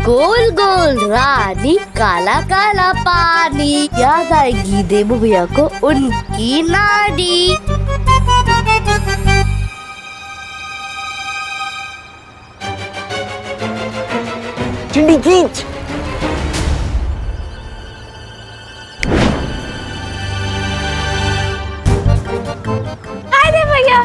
गोल गोल रानी, काला काला पानी, याद आएगी देबू भैया को उनकी नानी। चिंडी खींच। अरे भैया।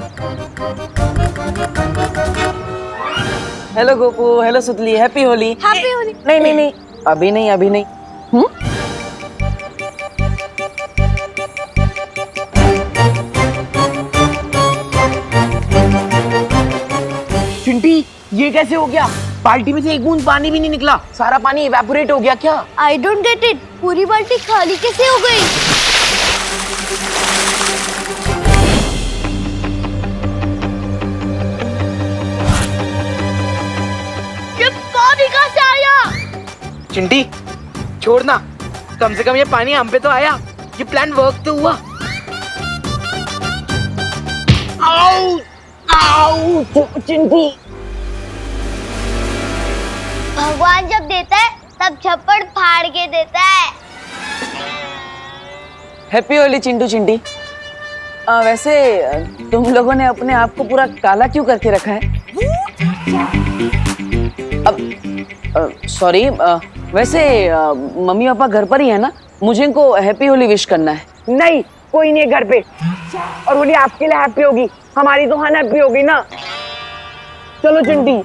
हेलो गोपू, हेलो सुतली, हैप्पी होली। हैप्पी होली। नहीं नहीं नहीं, अभी नहीं, अभी नहीं। चिंटी, ये कैसे हो गया? बाल्टी में से एक बूंद पानी भी नहीं निकला, सारा पानी इवेपोरेट हो गया क्या? आई डोंट गेट इट, पूरी बाल्टी खाली कैसे हो गई? ये पानी कहाँ से आया? चिंटी, छोड़ना, कम से कम ये पानी हम पे तो आया, ये प्लान वर्क तो हुआ। आओ, आओ, चिंटी। भगवान जब देता है तब छप्पड़ फाड़ के देता है। हैप्पी होली चिंटू चिंटी। वैसे तुम लोगों ने अपने आप को पूरा काला क्यों करके रखा है? अब सॉरी, वैसे मम्मी पापा घर पर ही है ना? मुझे इनको हैप्पी होली विश करना है। नहीं, कोई नहीं है घर पे, और होली आपके लिए हैप्पी होगी, हमारी तो हान हैप्पी होगी ना। चलो चिंटी।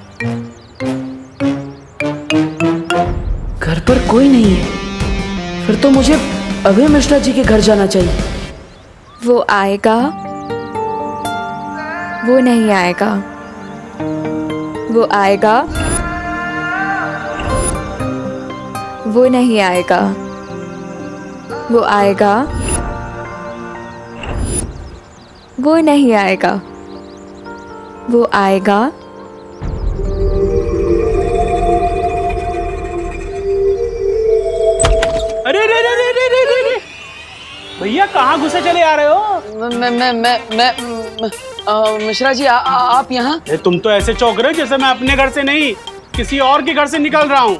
घर पर कोई नहीं है, फिर तो मुझे अभय मिश्रा जी के घर जाना चाहिए। वो आएगा, वो नहीं आएगा, वो आएगा, वो नहीं आएगा, वो आएगा, वो नहीं आएगा, वो आएगा। अरे रे रे रे रे रे रे रे भैया, कहाँ घुसे चले आ रहे हो? मैं मिश्रा जी, आप यहाँ? तुम तो ऐसे चौंक रहे हो जैसे मैं अपने घर से नहीं किसी और के घर से निकल रहा हूँ।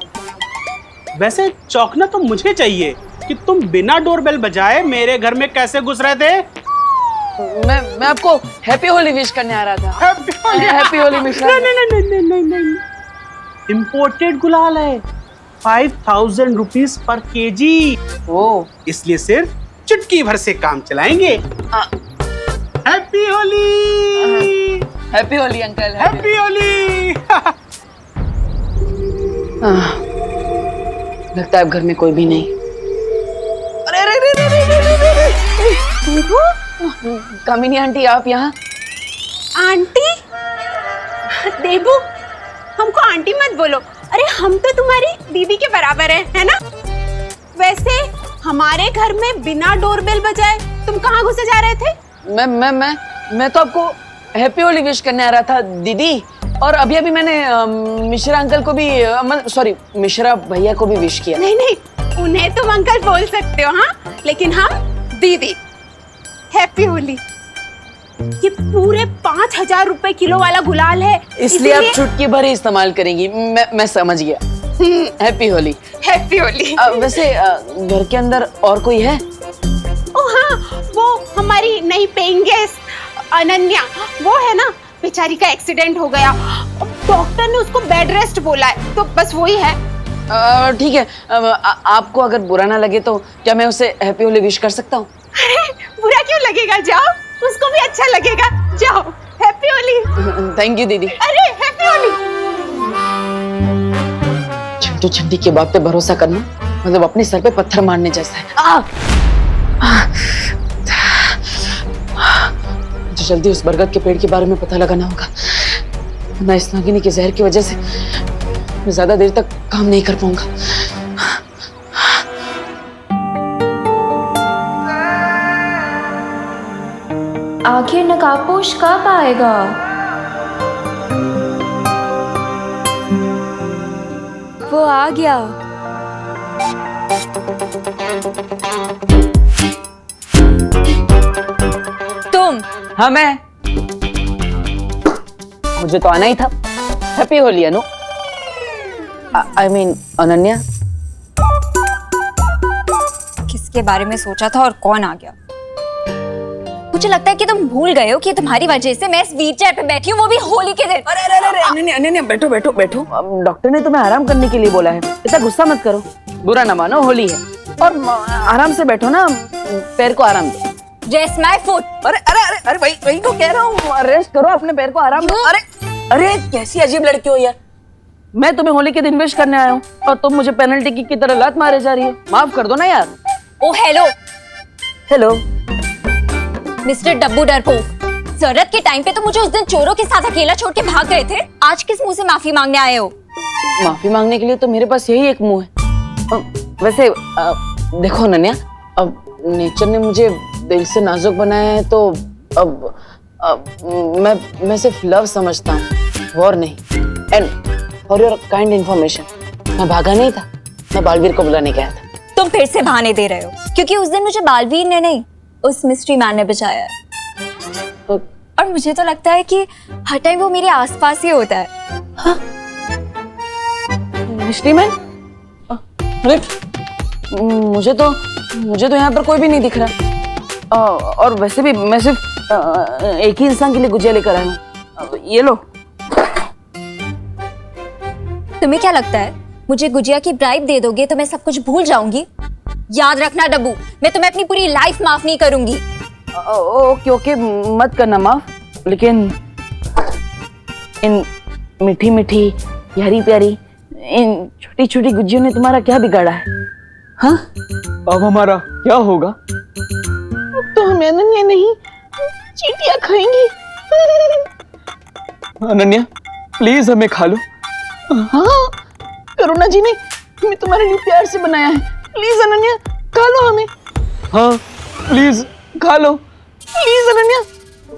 वैसे चौंकना तो मुझे चाहिए कि तुम बिना डोरबेल बजाए मेरे घर में कैसे घुस रहे थे। मैं आपको हैप्पी होली विश करने आ रहा था। हैप्पी होली मिश्रा। नहीं, इम्पोर्टेड गुलाल है, 5000 रुपीज पर केजी। ओ, इसलिए सिर्फ चुटकी भर से काम चलाएंगे। Happy Holi. Happy Holi uncle. Happy Holi. लगता है अब घर में कोई भी नहीं। अरे अरे अरे अरे अरे अरे, कामिनी आंटी, आप यहाँ? आंटी? देबू, हमको आंटी मत बोलो। अरे हम तो तुम्हारी दीदी के बराबर है ना? वैसे हमारे घर में बिना डोरबेल बजाए तुम कहाँ घुसे जा रहे थे? मैं तो आपको हैप्पी होली विश करने आ रहा था दीदी, और अभी अभी मैंने मिश्रा अंकल को भी, सॉरी, मिश्रा भैया को भी विश किया। नहीं नहीं, उन्हें तुम अंकल बोल सकते हो, हाँ, लेकिन हम दीदी। हैप्पी होली। ये पूरे 5000 रुपए किलो वाला गुलाल है, इसलिए आप चुटकी भर ही इस्तेमाल करेंगी। मैं समझ गया। हैप्पी होली। हैप्पी होली। वैसे घर के अंदर और कोई है? ओ हाँ, वो हमारी नई पेइंग गेस्ट अनन्या, वो है ना, बेचारी का एक्सीडेंट हो गया, डॉक्टर ने उसको बेड रेस्ट बोला है, तो बस वही है। ठीक है, आपको अगर बुरा ना लगे तो क्या मैं उसे हैप्पी होली विश कर सकता हूँ? अरे बुरा क्यों लगेगा, जाओ, उसको भी अच्छा लगेगा, जाओ। हैप्पी होली। थैंक यू दीदी। अरे हैप्पी होली। चिंटू चिंटी की बात पे भरोसा करना मतलब अपने सर पे पत्थर मारने जैसा है। मुझे जल्दी उस बरगद के पेड़ के बारे में पता लगाना होगा, वरना इस नागिनी के जहर की वजह से मैं ज्यादा देर तक काम नहीं कर पाऊंगा। आखिर नकाबपोश कब आएगा? वो आ गया। तुम? हाँ मैं। मुझे तो आना ही था। Happy Holi Anu. I mean Ananya. किसके बारे में सोचा था और कौन आ गया? मुझे लगता है कि तुम भूल गए हो कि तुम्हारी वजह से मैं इस व्हीलचेयर पे बैठी हूँ, वो भी होली के दिन। अरे अरे अरे अनन्या अनन्या बैठो बैठो बैठो। डॉक्टर ने तुम्हें आराम करने के लिए बोला है, इतना गुस्सा मत करो। बुरा ना मानो, होली है और आराम से बैठो ना, पैर को आराम दो। Rest my foot। अरे अरे अरे अरे वही तो कह रहा हूँ, रेस्ट करो, अपने पैर को आराम दो। अरे अरे कैसी अजीब लड़की हो यार। मैं तुम्हें होली के दिन विश करने आया हूँ और तुम मुझे पेनल्टी किक की तरह लात मारे जा रही हो। माफ कर दो ना यार। ओ हेलो हेलो मिस्टर डब्बू डरपोक, जरूरत के टाइम पे तो मुझे उस दिन चोरों के साथ अकेला छोड़ के भाग गए थे, आज किस मुंह से माफी मांगने आए हो? माफी मांगने के लिए तो मेरे पास यही एक मुंह है। वैसे देखो अनन्या, अब नेचर ने मुझे दिल से नाजुक बनाया है तो अब मैं सिर्फ लव समझता हूँ, वॉर नहीं। And for your kind information, मैं भागा नहीं था, मैं बालवीर को बुलाने गया था। तुम फिर से बहाने दे रहे हो, क्योंकि उस दिन मुझे बालवीर ने नहीं, उस मिस्ट्री मैन ने बचाया है। और मुझे तो लगता है कि हर टाइम वो मेरे आसपास ही होता है। हाँ? Mystery man? अरे मुझे तो यहाँ पर कोई भी नहीं दिख रहा। और वैसे भी मैं सिर्फ एक ही इंसान के लिए गुजिया लेकर आया हूँ। ये लो। तुम्हें क्या लगता है मुझे गुजिया की ब्राइब दे दोगे तो मैं सब कुछ भूल जाऊंगी? याद रखना डब्बू, मैं तुम्हें अपनी पूरी लाइफ माफ नहीं करूंगी। ओके ओके, मत करना माफ, लेकिन इन मीठी मीठी प्यारी प्यारी इन छोटी छोटी गुजियों ने तुम्हारा क्या बिगाड़ा है? हाँ? अब हमारा क्या होगा? अब तो हम अनन्या नहीं चींटियां खाएंगी। अनन्या प्लीज हमें खा लो। हाँ, करुणा जी ने हमें तुम्हारे लिए प्यार से बनाया है, प्लीज अनन्या खा लो हमें। हाँ प्लीज खा लो, please Ananya,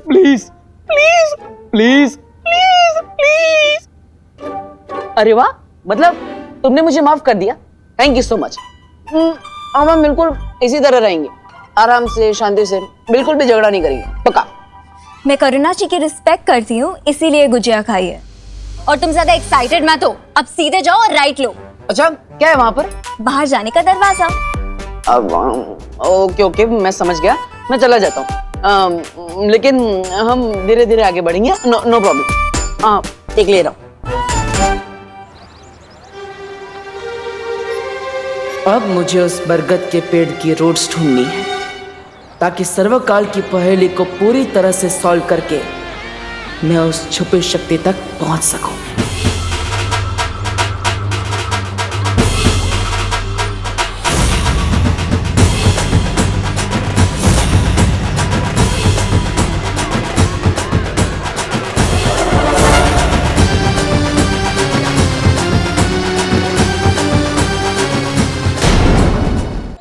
please please please please please. अरे वाह, मतलब तुमने मुझे माफ कर दिया, थैंक यू सो मच। अब हम बिल्कुल इसी तरह रहेंगे, आराम से शांति से, बिल्कुल भी झगड़ा नहीं करेंगे, पक्का। मैं करुणा जी की रिस्पेक्ट करती हूँ, इसीलिए गुजिया खाई है। और तुम ज्यादा एक्साइटेड मत हो, अब सीधे जाओ और राइट लो। अच्छा क्या है वहां पर? बाहर जाने का दरवाजा। अब ओके ओके, मैं समझ गया, मैं चला जाता हूँ। लेकिन हम धीरे धीरे आगे बढ़ेंगे, नो प्रॉब्लम। हाँ देख ले रहा हूँ। अब मुझे उस बरगद के पेड़ की रूट्स ढूंढनी है, ताकि सर्वकाल की पहेली को पूरी तरह से सॉल्व करके मैं उस छुपी शक्ति तक पहुंच सकूं।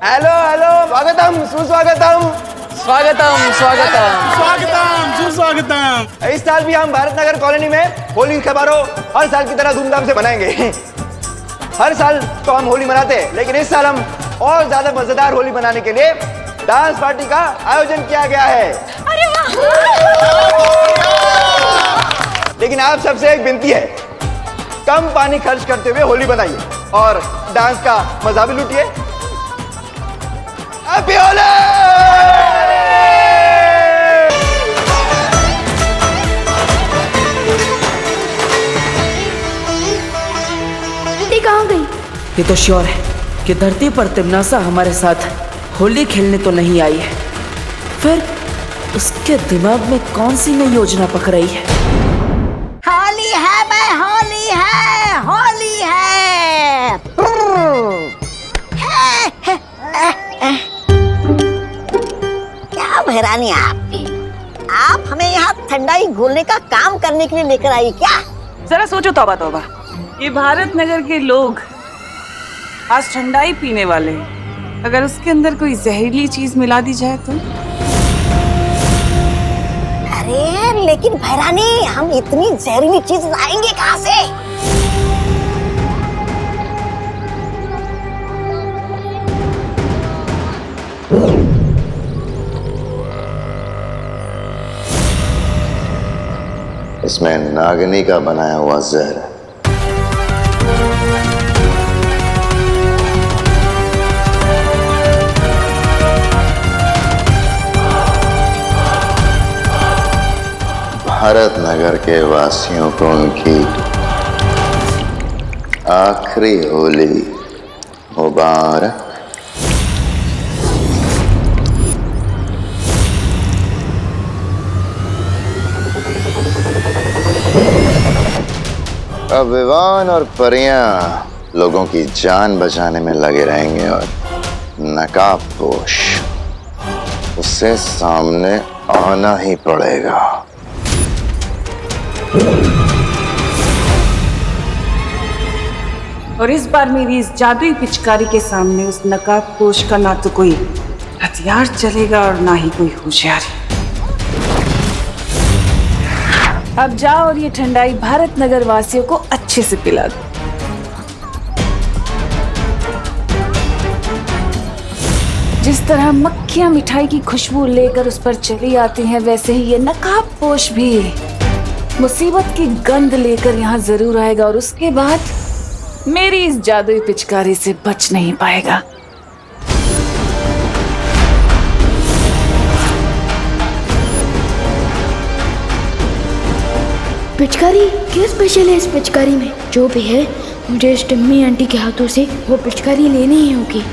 हेलो हेलो, स्वागतम सुस्वागतम। स्वागतम स्वागतम स्वागतम सुस्वागतम। इस साल भी हम भारत नगर कॉलोनी में होली समारोह हर साल की तरह धूमधाम से मनाएंगे। हर साल तो हम होली मनाते हैं, लेकिन इस साल हम और ज्यादा मजेदार होली मनाने के लिए डांस पार्टी का आयोजन किया गया है। अरे वाह! लेकिन आप सबसे एक विनती है, कम पानी खर्च करते हुए होली बनाइए और डांस का मजा भी लूटिए। हैप्पी होली! कहाँ गई? ये तो श्योर है कि धरती पर तिमनासा हमारे साथ होली खेलने तो नहीं आई है, फिर उसके दिमाग में कौन सी नई योजना पक रही है? होली है मैं, होली है, होली है। क्या बहरानी है आपकी? आप हमें यहाँ ठंडाई घोलने का काम करने के लिए लेकर आई क्या? जरा सोचो, तौबा तौबा, ये भारत नगर के लोग आज ठंडाई पीने वाले हैं, अगर उसके अंदर कोई जहरीली चीज मिला दी जाए तो? अरे लेकिन भैरानी, हम इतनी जहरीली चीज लाएंगे कहाँ से? इसमें नागिनी का बनाया हुआ जहर है। भारत नगर के वासियों को उनकी आखिरी होली मुबारक। अब विवान और परियां लोगों की जान बचाने में लगे रहेंगे और नकाबपोश उससे सामने आना ही पड़ेगा। और इस बार मेरी इस जादुई पिचकारी के सामने उस नकाबपोश का ना तो कोई हथियार चलेगा और ना ही कोई होशियारी। अब जाओ और ये ठंडाई भारत नगर वासियों को अच्छे से पिला दो। जिस तरह मक्खियां मिठाई की खुशबू लेकर उस पर चली आती हैं, वैसे ही ये नकाबपोश भी मुसीबत की गंध लेकर यहाँ जरूर आएगा और उसके बाद मेरी इस जादुई पिचकारी से बच नहीं पाएगा। पिचकारी क्या स्पेशल है इस पिचकारी में? जो भी है मुझे इस टिम्मी आंटी के हाथों से वो पिचकारी लेनी ही होगी।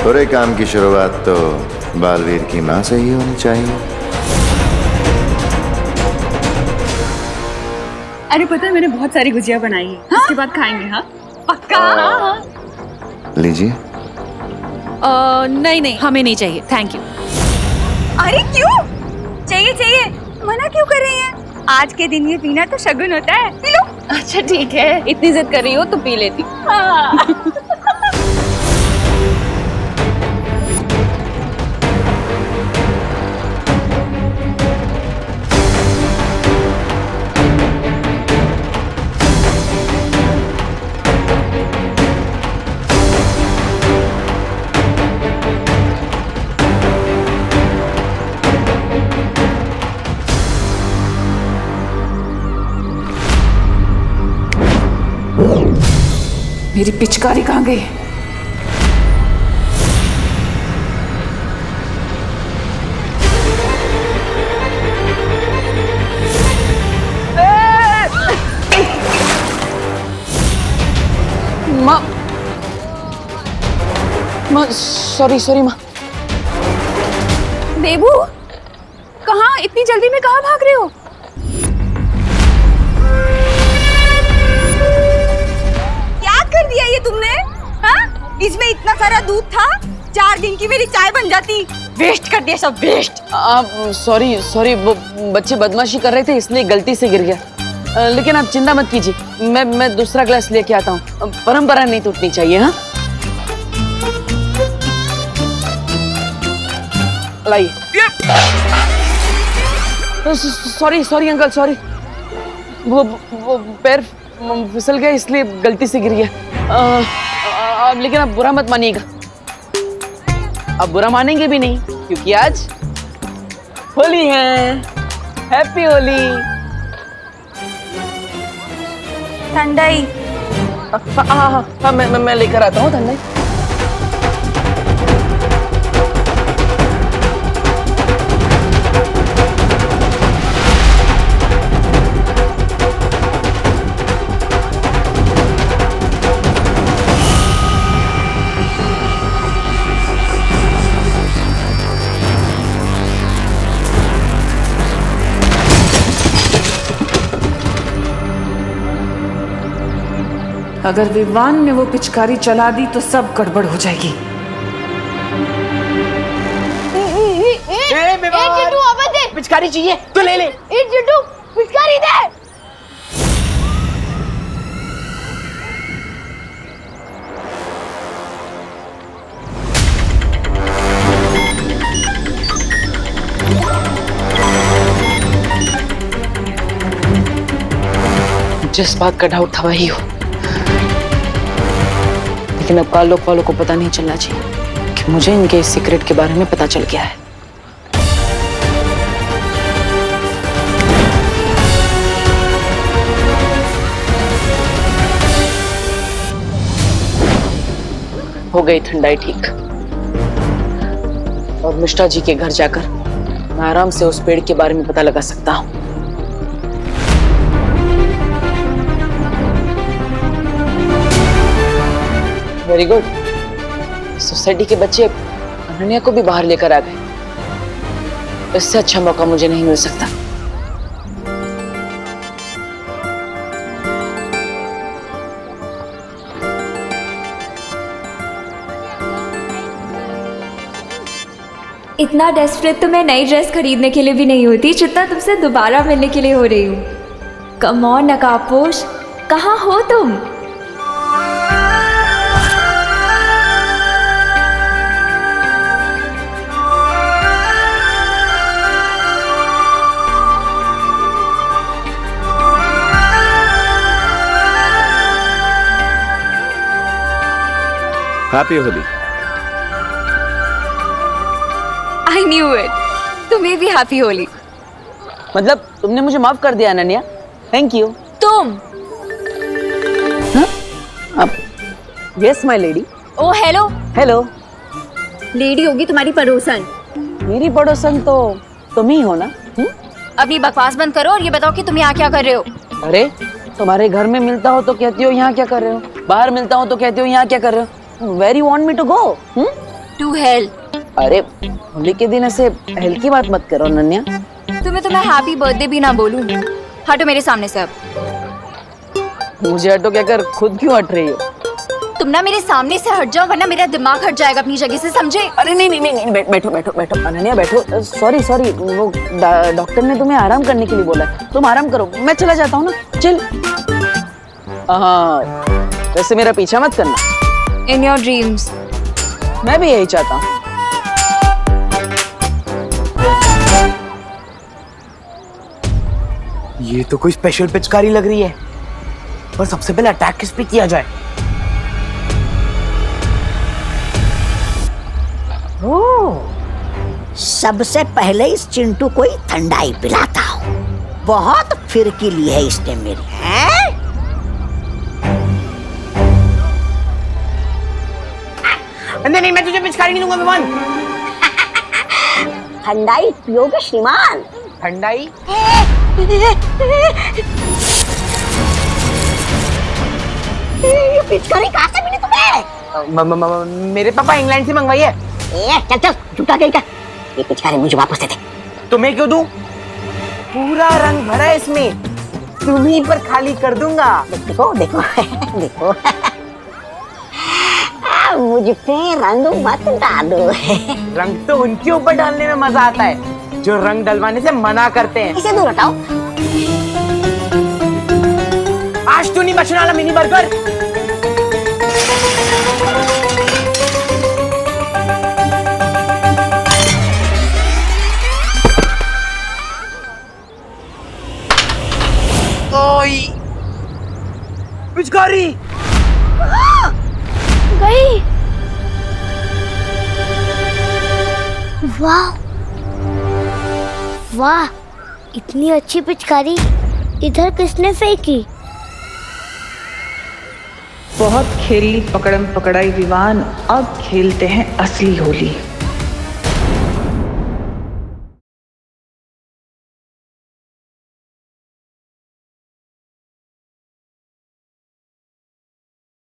बुरे काम की शुरुआत तो बालवीर की माँ से ही होनी चाहिए। अरे पता है मैंने बहुत सारी गुजिया बनाई है। हाँ? इसके बाद खाएंगे। हाँ पक्का। लीजिए। नहीं हमें नहीं चाहिए, थैंक यू। अरे क्यों चाहिए? चाहिए मना क्यों कर रही हैं? आज के दिन ये पीना तो शगुन होता है, पी लो। अच्छा ठीक है, इतनी जिद कर रही हो तो पी लेती। मेरी पिचकारी कहाँ गई? माँ सॉरी माँ। देबू कहाँ? इतनी जल्दी में कहाँ भाग रहे हो? कर दिया ये तुमने? हाँ? इसमें इतना सारा दूध था, 4 दिन की मेरी चाय बन जाती। वेस्ट कर दिया सब, वेस्ट। सॉरी वो बच्चे बदमाशी कर रहे थे इसलिए गलती से गिर गया। लेकिन आप चिंता मत कीजिए, मैं दूसरा ग्लास लेके आता हूँ। परंपरा नहीं टूटनी चाहिए। हाँ लाइए। Sorry uncle, sorry. वो पैर फिसल गया इसलिए गलती से गिर गया। लेकिन अब बुरा मत मानिएगा। अब बुरा मानेंगे भी नहीं क्योंकि आज होली है। हैप्पी होली। ठंडाई। हाँ मैं लेकर आता हूँ ठंडाई। अगर विवान ने वो पिचकारी चला दी तो सब गड़बड़ हो जाएगी। पिचकारी चाहिए तो ले ले। पिचकारी दे। जिस बात का डाउट था वही हो, लेकिन अब काल लोक वालों को पता नहीं चलना चाहिए कि मुझे इनके इस सीक्रेट के बारे में पता चल गया है। हो गई ठंडाई ठीक। और मिष्टा जी के घर जाकर मैं आराम से उस पेड़ के बारे में पता लगा सकता हूँ। Very good. सोसाइटी के बच्चे अनन्या को भी बाहर लेकर आ गए। इससे अच्छा मौका मुझे नहीं मिल सकता। इतना डेस्परेट तो मैं नई ड्रेस खरीदने के लिए भी नहीं होती जितना तुमसे दोबारा मिलने के लिए हो रही हूँ। कम ऑन नकाबपोश, कहाँ हो तुम? Happy Holi. I knew it. तुम्हें भी हैप्पी होली। मतलब तुमने मुझे माफ कर दिया अनन्या, थैंक यू। तुम? Yes my lady. Oh hello. Hello. Lady होगी तुम्हारी पड़ोसन। मेरी पड़ोसन तो तुम ही हो ना? अपनी बकवास बंद करो और ये बताओ कि तुम यहाँ क्या कर रहे हो? अरे तुम्हारे घर में मिलता हो तो कहती हो यहाँ क्या कर रहे हो, बाहर मिलता हो तो कहती हो यहाँ क्या कर रहे हो। Where you want me to go? To hell. अरे होली के दिन ऐसे हेल की बात मत करो अनन्या। तुम्हें हैप्पी बर्थडे भी ना बोलूं। हटो मेरे सामने से अब। मुझे हटो कहकर खुद क्यों हट रही हो? तुम ना मेरे सामने से हट जाओ वरना मेरा दिमाग हट जाएगा अपनी जगह से, समझे? अरे नहीं, बैठो बैठो बैठो अनन्या बैठो। सॉरी वो डॉक्टर ने तुम्हें आराम करने के लिए बोला है। तुम आराम करो, मैं चला जाता हूँ ना। चल। हाँ वैसे मेरा पीछा मत करना। In your dreams. मैं भी यही चाहता हूँ। ये तो कोई स्पेशल पिचकारी लग रही है, पर सबसे पहले अटैक किस पे किया जाए? सबसे पहले इस चिंटू को ही ठंडाई पिलाता हूँ। बहुत फिरकीली है इसने मेरी। नहीं, मैं तुझे पिचकारी नहीं दूंगा विमान। ठंडाई पियोगे श्रीमान? ठंडाई? ये पिचकारी कहाँ से मिली तुम्हें? मेरे पापा इंग्लैंड से मंगवाई है। चल झूठा कहीं का। ये पिचकारी मुझे वापस दे दे। तुम्हें क्यों दूं? पूरा रंग भरा है इसमें, तुम्हीं पर खाली कर दूंगा। देखो देखो देखो। मुझ पे रंग मत डालो। रंग तो उनके ऊपर डालने में मजा आता है जो रंग डलवाने से मना करते हैं। इसे दूर हटाओ। आज तो नहीं बचने वाला मिनी बर्गर। ओई पिचकारी गई। वाह वाह, इतनी अच्छी पिचकारी इधर किसने फेंकी? बहुत खेली पकड़म पकड़ाई विवान, अब खेलते हैं असली होली।